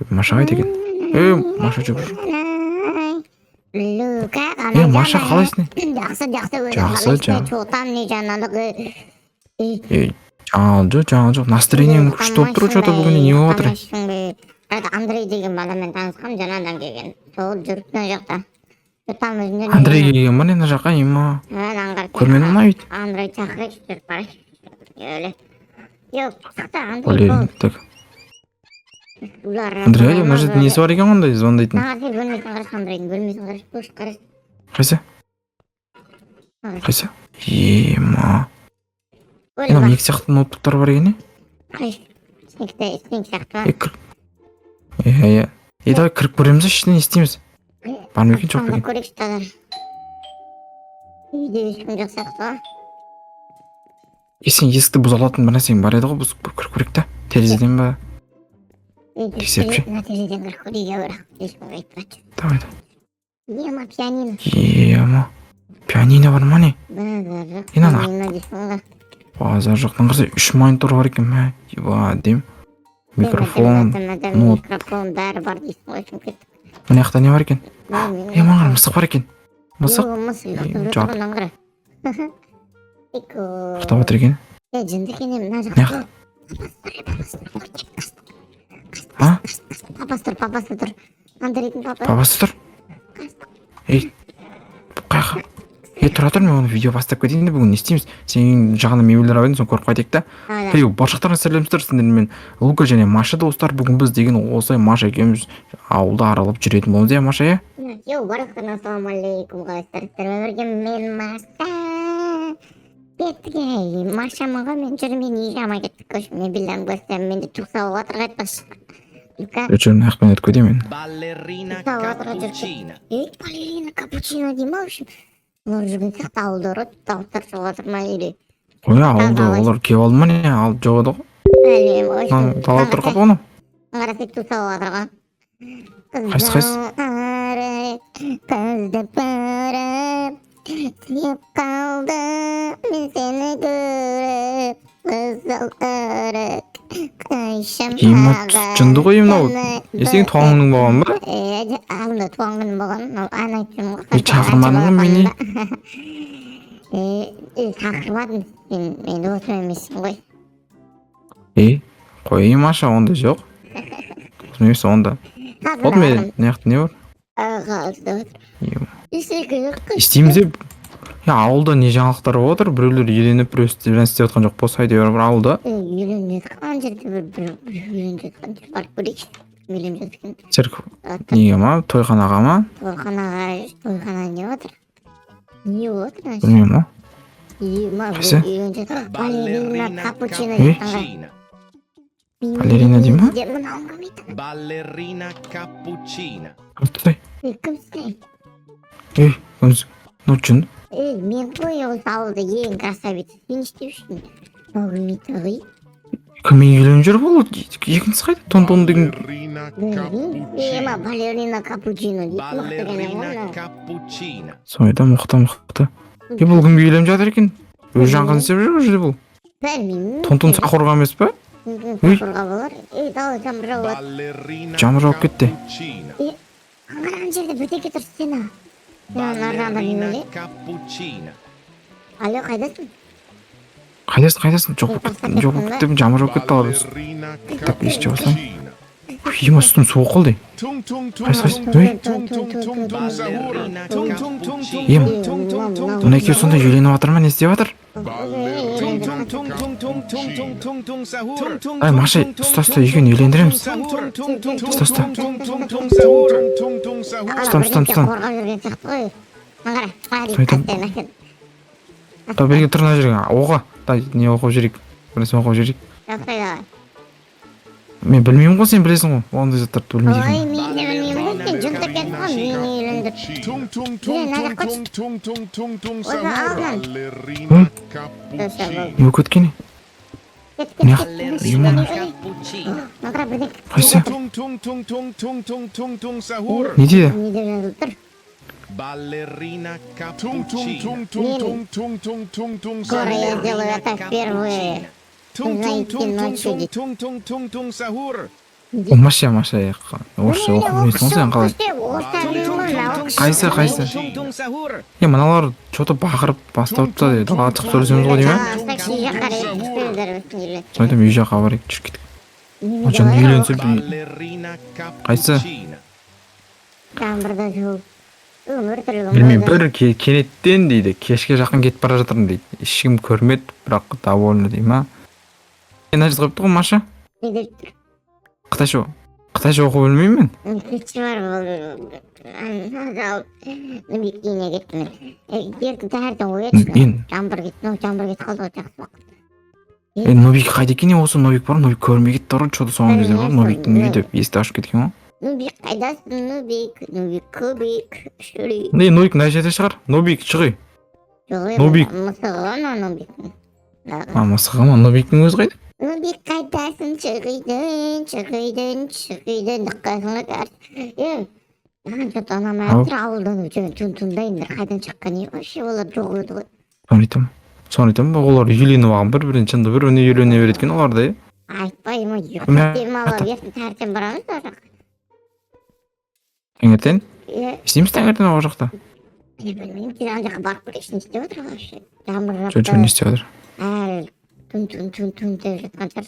Машаға деген. Маша жүгір. Маша қалайсың? Жақсы, Жақсы. Чотам не жаналығы. Жаңа жоқ. Настроениең күшті болып тұр, что-то бүгін не болып жатыр? Андрей деген баламен танысқам, жаңадан келген. Сол жүріктен жақта. Андрей келген ба, ана жаққа ема? Көрмені ма үйт? Андрей шақырайық, жүріп барайық. Öyle. Yok, Андрей Валерий, так. Андрей, мына жерде несі бар екен ондай звондайтын? Сен бөлмесін қараш, Андрейдің бөлмесін қараш, көш қараш. Қайсы? Ема. Енам екі сияқты ноутбуктар бар екен, Сен сияқты ба? Давай кіріп көреміз, ішіне не істейміз? Бар ма екен, жоқ па екен? Көрейікші тадар. Үйде ешкім жоқ сияқты ба? Сен есікті бұза алатын бір нәрсең бар еді ғой, бұзып кіріп көрейік та. Терезеден ба? Тексеріп ше? Терезеден кіріп көрейік, бірақ ешкім айтпады. Давай. Ема, пианино. Ема. Пианино бар ма не? Базар жоқ. Пианино дейсің ғой. Базар жоқтан қараса 3 монитор бар екен, мә. Еба, дем. Микрофон, ноут. Микрофон бәрі бар дейсің ғой, үшін кеттік. Мына жақта не бар екен? Маңғар мысық бар екен. Мысық? Жоқ. Құртап отыр екен. Жынды екен мына Не жақта. А? Папасы тұр. Андрейдің папасы. Папасы тұр? Қайқа? Тұра тұр, мен оны видео бастап кетейін де бүгін не істейміз? Сен жағына мебельдер алып едің, соны көріп қайтайық та. Баршақтарына сәлемдер, сендермен Лука және Маша достар, бүгін біз деген осылай Маша екеуміз ауылда аралап жүретін боламыз, иә Маша, иә? Барақтарына ассалаумағалейкум, қалайсыздар? Бірге мен Маша. Бетке, Маша маған мен жүрмен үй жамай кеттік көш. Мебельден көрсем, менде тұқсау жатыр қайтпаш. Өтшірін ақпен өтіп көде мен. Балерина капучино. Балерина капучино дейм ау үшін. Олар жүрген сияқты ауылда ұрып, дауыстар шығып жатыр ма үйде. Ауылда олар кеп алды ма не? Алып жоқ еді ғой. Талап тұр қап оны. Қарасек тұсау жатырға. Қайсы? Көзді көріп, сүйіп қалды, мен сені көріп, қызыл өрік, қайшым ағай. Жынды ғой емнау. Есен туғанның болған ба? Алдында туған күнім болған. Ән айтып шақырмадың ба мені? Шақырмадым. Мен досым емеспін ғой. Қой Маша, онда жоқ. Досым емес онда. От мен, неяқты не бар? Істейміз деп. Ауылда не жаңалықтар отыр? Біреулер еленіп, біреу істеп жатқан жоқ болса айда бір ауылда. Үйленіп жатқан жерде үйленіп жатқан жер бар көрейікші. Үйленіп жатқан. Церковь. Неге ма? Тойханаға ма? Тойхана не отыр? Не отыр? Білмеймін ма? Балерина капучино дейін. Балерина дей ма? Балерина капучино. Құлтыдай. Кімсің? Ну чын? Мен ғой осы ауылда ең красавица. Сен істеушін? Білмейді ғой. Кіммен үйленіп жүр бұл? Екінсіз қайда? Тон деген. Балерина капучино дейді. Балерина капучино. Сойда мұқты. Бұл кімге үйленіп жатыр екен? Өз жаңғын істеп жүр жерде бұл? Білмеймін. Тон сақұрға емес па? Сақұрға болар. Дауыл жамыр жауып отыр. Жамыр жауып кетті. Аңғарған жерде бөтеке тұр сені. Балерина капучино. Алло, қайдасың? Қайдасың? Жоқ болып кетті, жамыр жауып кетті алады. Так, еште болсаң. Ема сүтім суық қолды. Қайсы? Ем, мұны екеу сонда үйленіп жатыр ма, не істеп жатыр? Маша, ұста, екеуін үйлендіреміз. Ұста. Ұстам. Белге тұрына жүрген, оға. Не оқып жүрек? Бірнесе оқып жүрек. Мен білмеймін ғой, сен білесің ғой. Ондай заттарды білмейді екен. Ой, мен де білмеймін ғой, сен жүнтіп кетің ғой, мен үйлендір. Не өткені? Қайсы? Не дейді? Балерина капучино. Скоро я сделаю это впервые. Сахур. Маша орысша оқып білмейсің ғой сен қалай? Қайсы? Tung tung sahur. Мыналар что-то бақырып бастап тұрса деді. Далаға шығып сөйлесеміз ғой деймін. Сондықтан үй жаққа барайық, жүріп кетейік. Очан үйленсе Ballerina Қайсы? cappuccina. Жаңбырда жол. Өмір тірлігім. Білмеймін, бір кенеттен дейді, кешке жақын кетіп бара жатырмын дейді. Ешкім көрмеді, бірақ довольны дейді ма? Мына жазып қойыпты ғой Маша? Қытайша оқу білмеймін мен. Кеші бар бұл. Нұбекейіне кеттім мен. Ерді тәртін қояды. Жаңбыр кетті қалды ғой жақсы уақыт. Нобик қайда екен осы Нобик бар, Нобик көрмей кетті ғой, что-то соңғы кезде бар. Нобиктің үйі деп есікті ашып кеткен ғой. Нубик қайдасың, Нубик көбек, шүрек. Нобик мына жерде шығар. Нобик шығай. Нубик. Мысығы ма Нубиктің? Мысығы ма, Нобиктің өзі қайда? Нубик қайдасың, шығайдың, дыққасыңа кәрді. Что-то анам әтір ауылдан түндайындар қайдан шыққан ей, вообще олар жоқ еді ғой. Соны айтам, олар үйленіп алған бір-бірін шынды бір-біріне үйлене береді екен олар да. Айтпаймын, ұйықтап алып ертең таңертең барамыз ол жаққа. Таңертең? Істейміз таңертең ол жақта? Білмеймін, сен ана жаққа барып көресің, не істеп отыр вообще? Жаңбыр Жо, не істеп отыр? Әлі түн деп жатқан шығар.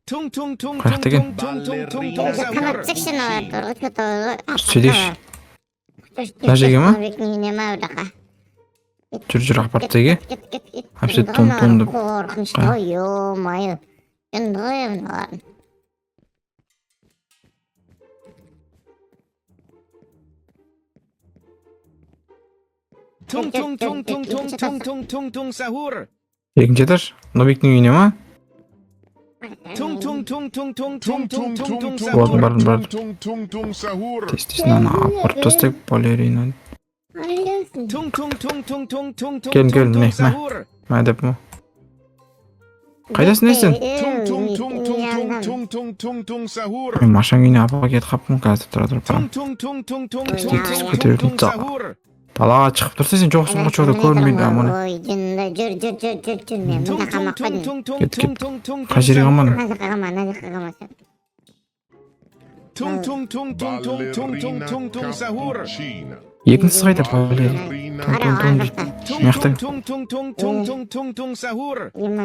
Tung tung tung Қаяқ tung деген? tung tung tung tung Қанат sahur. сексен олар тұр ғой, что-то Сөйлейші. Мына жерге ма? Үйіне ма ол жаққа? Жүр апартаға. Кет. Әпсе тон деп. Қорқынышты ғой, ё-майы. Енді ғой мыналарын. Tung tung tung tung tung tung tung tung tung sahur. Екінші этаж, Нобиктің үйіне ма? Tung tung tung tung tung tung tung tung tung Олардың sahur. барын тестесін ана апарып тастайық, балерина. Tung tung tung tung tung tung tung Кел, tung міне, sahur. Ма деп ма? Қайдасың не сен? Tung tung tung tung tung tung tung tung sahur. Мен Машаның үйіне апаға кетіп қаппын, қазір тұра Tung tung tung tung tung tung Тестес tung көтеретін tung та. sahur. Далаға шығып тұрса сен жоқсың ғой, что-то көрмейді аманы. Ой, жынды, жүр, мен Tung мұнда tung қамаққа tung дейін. tung tung Кет, tung кет. tung tung Қай жерге аман? Мына жаққа қама сен. Tung tung tung tung tung tung tung tung tung sahur. Екіншісі қайда, балерина? Тон дейді. Tung Мияқта. tung tung tung tung tung tung tung sahur. Tung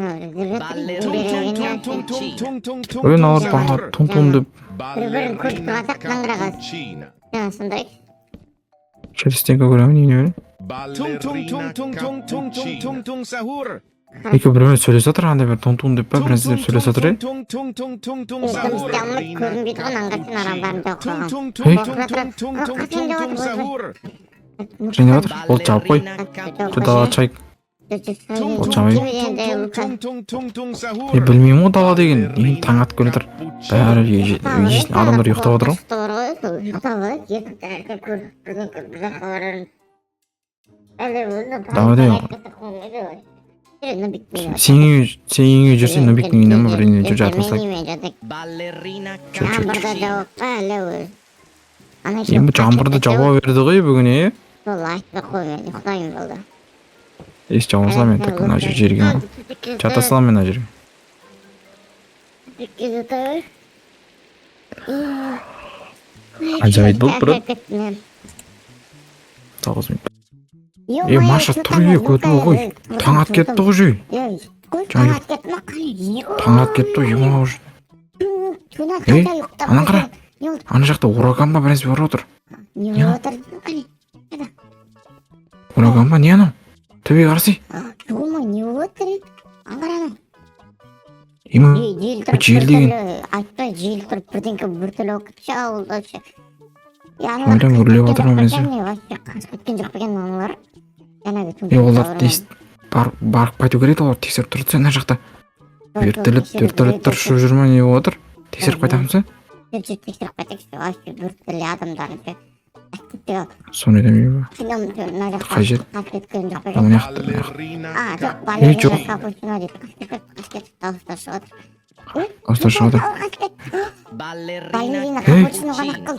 Ой, налар баға тон деп. Бір-бірін көріп тұрғансақ, наңырағыз. Сондай. Шерістен көремін, үйіне берем. Tung tung tung tung tung tung tung tung tung sahur. Екеу бір-біріне сөйлесіп жатыр, андай бір тон деп па, бір нәрсе деп сөйлесіп жатыр, Tung tung tung tung tung Екеуміз sahur. дамылып көрінбейді ғой, наңғасын арамдарын жоқ Tung қойған. tung tung tung tung tung tung tung tung sahur. Және жатыр, ол жауып қой. Что далаға чайк. Tung Ол tung жамай. tung tung tung tung tung sahur. Білмеймін ғой дала деген. Ең таң атып келе жатыр. Бәрі адамдар ұйықтап отыр ғой. Бар ғой, сол ұйықтап алады, екі тәртіп көріп бірден көріп бір жаққа барарын. Әлі өзі Давай. Сен үйге жүрсен, Нобиктің үйіне ме біріне жүр жатып бастайды. Ballerina Жаңбырда жауып әлі өзі. Енді жаңбырды жауа берді ғой бүгін, Сол айтпай қой, мен ұйықтаймын болды. еш жауа салам мен так мына жерге. Жата салам мен мына жерге. Ажайып бұл бір. Тоғыз минут. Маша тұр көтіп ғой. Таң ат кетті ғой жүй. Таң ат кетті ма? Таң ат кетті ғой, ема ғой. Ана қара. Ана жақта ураган ба біраз бар отыр. Не отыр? Ураган ба, не анау? Төбе қарсы. Жома, не отыр? Аңғараны. Ема, Жел деген. Айтпай, жел тұрып бірдеңке біртүрлі оқып шауылды. Ойлам үрлеп отыр ма менсі? Қасып кеткен жоқ беген аналар. Олар барып қайту керек, олар тексеріп тұрды ана жақта. Вертолеттер ұшып жүр ма, не отыр? Тексеріп қайтамыз? Тексеріп қайтайықшы, вообще біртүрлі адамдарды. Соны демей ба? Қай жер? Мына жақта, мына жақта. Жоқ, жоқ. балерина капучино дейді. Қасқет дауыстар шығады. Осылар шығады. Балерина капучино ғана қыл.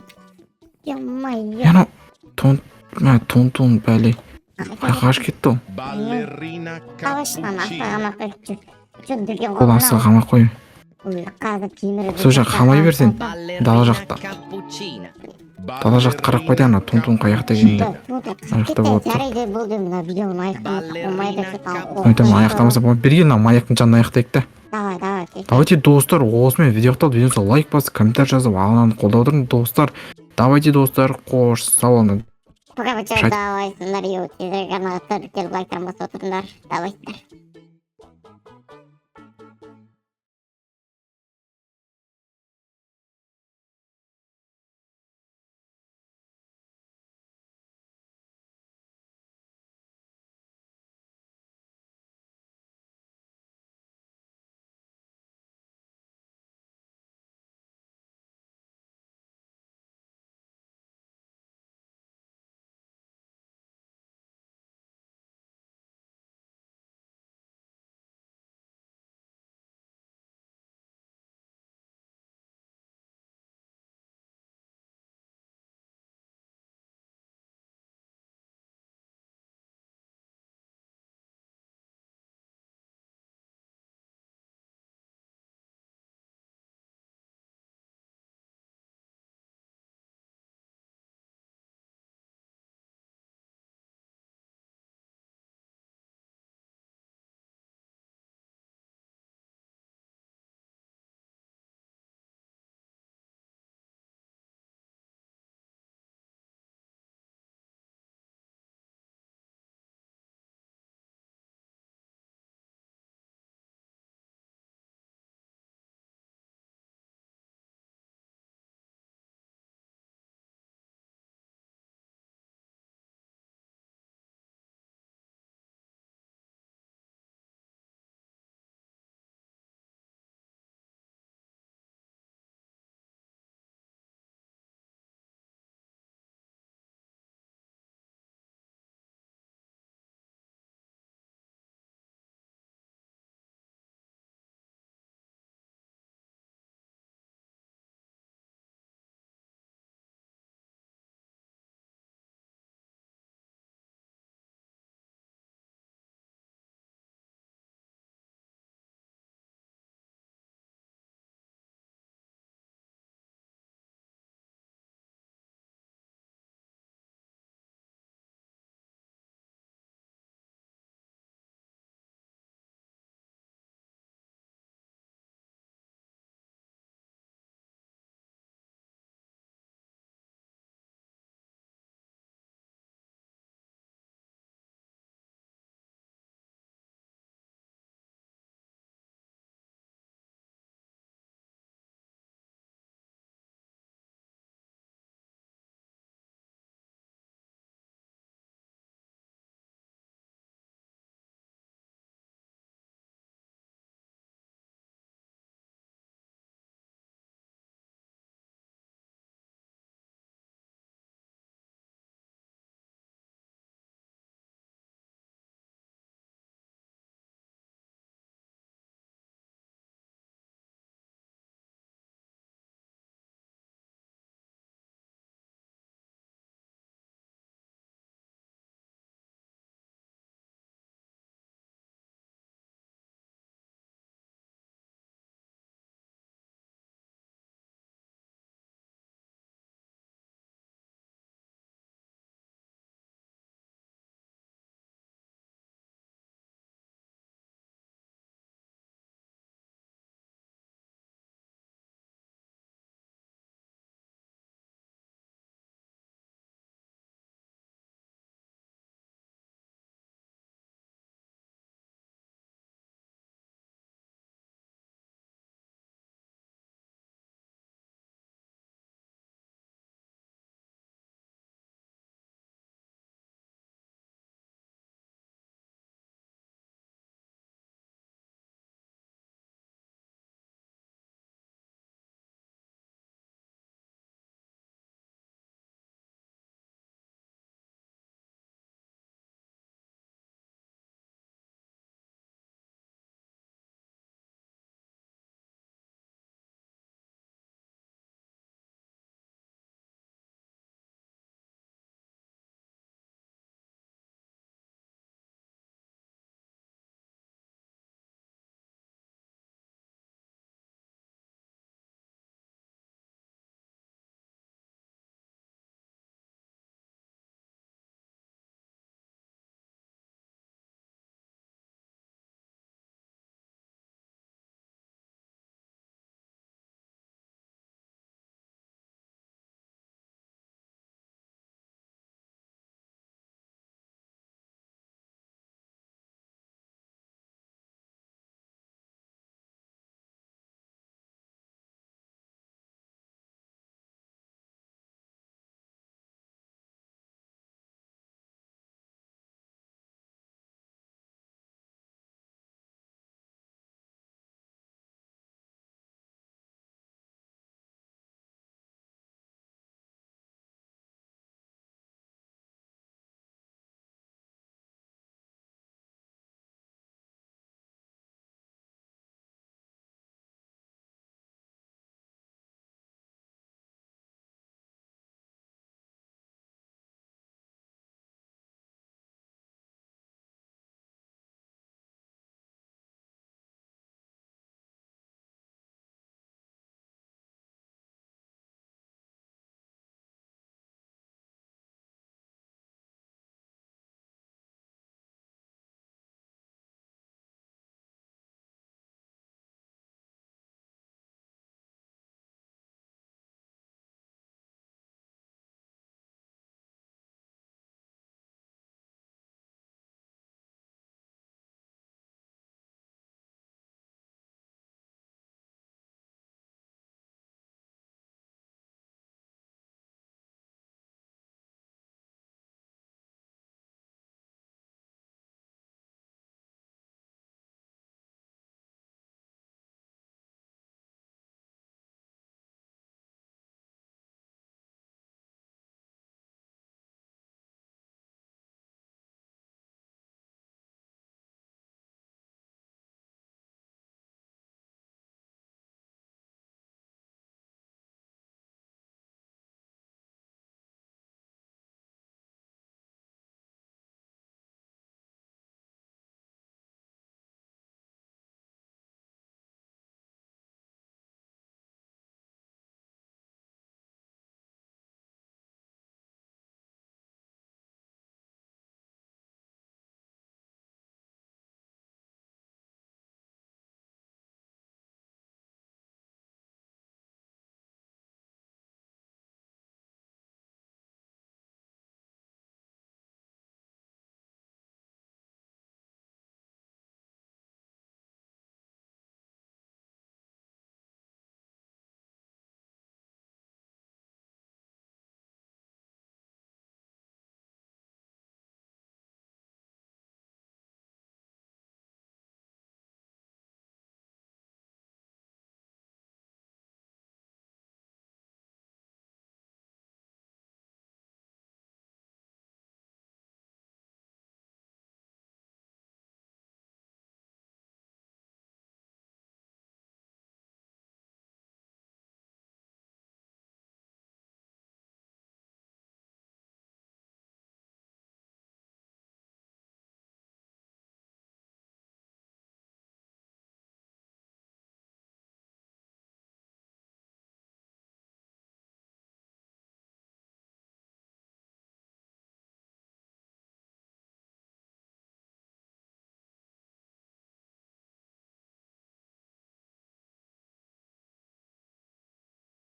Яно, тон, бәле. Қағаш кетті ол. Ballerina Қавашынан cappuccina. астағама қойып жүр. Ол астығы қамақ қой. Қазір темір. Сол жаққа қамай берсең, дала жақта. Cappuccino. Дала жақты қарап қойды ана тун қаяқта екенін деп. Аяқта болады. Жарайды болды мына видеоны аяқтамайды деп Айтам аяқтамаса болмайды. Берген мына маяктың жанына аяқтайық та. Давай. Давайте, достар, осымен видеоқтап видеоға лайк басып, комментарий жазып, ағынан қолдап отырың, достар. Давайте, достар, қош, сау болыңдар. Пока, давай, сценарий, тезірек ғана келіп лайктан басып отырыңдар. Давай.